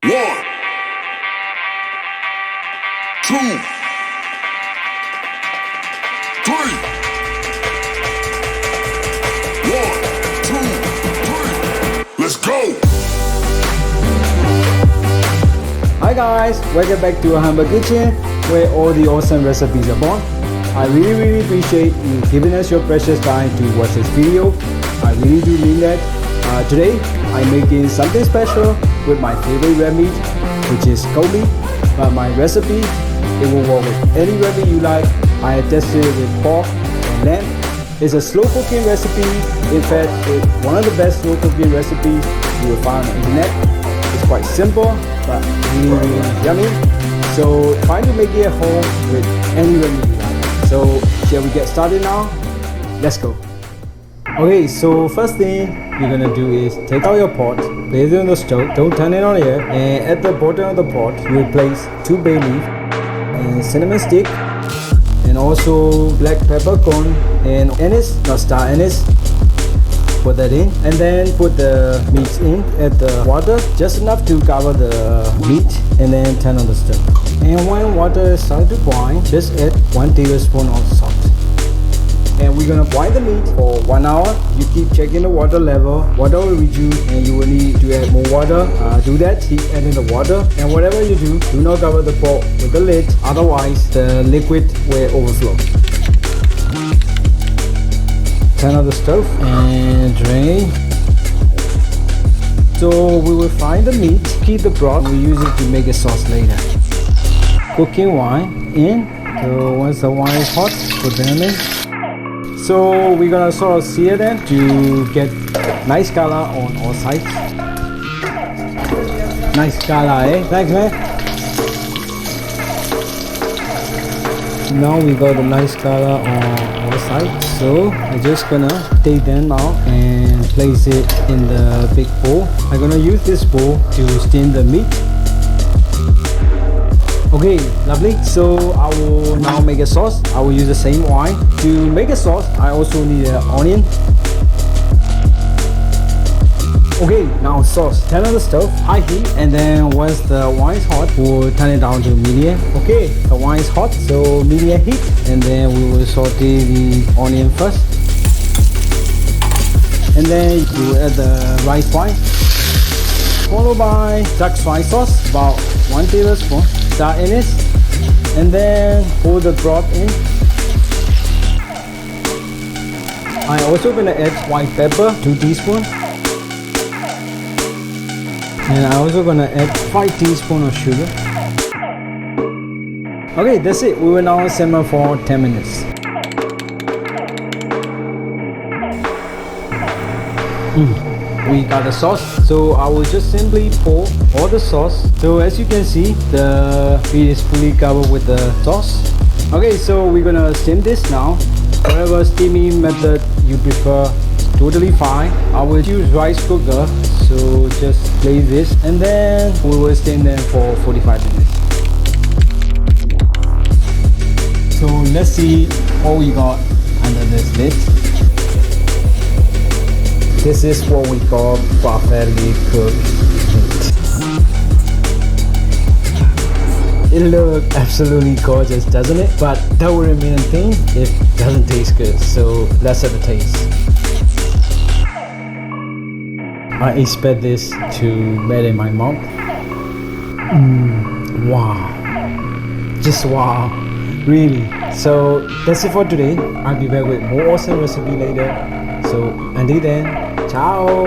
One, two, three. One, two, three. Let's go. Hi guys, welcome back to Humble Kitchen, where all the awesome recipes are born. I really appreciate you giving us your precious time to watch this video. I really do mean that. Today, I'm making something special with my favorite red meat, which is goat meat. But my recipe, it will work with any red meat you like. I have tested it with pork and lamb. It's a slow cooking recipe. In fact, it's one of the best slow cooking recipes you will find on the internet. It's quite simple, but really yummy. So try to make it at home with any red meat you like. So shall we get started now? Let's go. Okay, so first thing you're gonna do is take out your pot, place it on the stove, don't turn it on yet, and at the bottom of the pot you will place 2 bay leaf and cinnamon stick and also black peppercorn and anise, not star anise. Put that in and then put the meat in at the water, just enough to cover the meat, and then turn on the stove. And when water starts to boil, just add 1 tablespoon of salt. And we're gonna boil the meat for 1 hour. You keep checking the water level. Water will reduce and you will need to add more water. Do that, keep adding the water. And whatever you do not cover the pot with the lid, otherwise the liquid will overflow. Turn on the stove and drain. So we will fry the meat, keep the broth, we use it to make a sauce later. Cooking wine in. So once the wine is hot, put them in. So we're gonna sort of sear them to get nice color on all sides. Nice color, eh? Thanks, man. Now we got the nice color on all sides. So I'm just gonna take them out and place it in the big bowl. I'm gonna use this bowl to steam the meat. Okay, lovely. So I will now make a sauce. I will use the same wine. To make a sauce, I also need an onion. Okay, now sauce. Turn on the stove, high heat, and then once the wine is hot, we'll turn it down to medium. Okay, the wine is hot, so medium heat, and then we will saute the onion first. And then you will add the rice wine, followed by dark soy sauce, about 1 tablespoon. Star anise, and then pour the broth in. I'm also gonna add white pepper, 2 teaspoons, and I'm also gonna add 5 teaspoons of sugar. Okay, that's it. We will now simmer for 10 minutes. We got the sauce, so I will just simply pour all the sauce. So as you can see, the meat is fully covered with the sauce. Okay, so we're gonna steam this now. Whatever steaming method you prefer, totally fine. I will use rice cooker, so just place this and then we will steam them for 45 minutes. So let's see what we got under this lid. This is what we call perfectly cooked meat. It looks absolutely gorgeous, doesn't it? But that wouldn't mean a thing if it doesn't taste good. So let's have a taste. I expect this to melt in my mouth. Wow. Just wow. Really. So that's it for today. I'll be back with more awesome recipe later. So until then, ciao!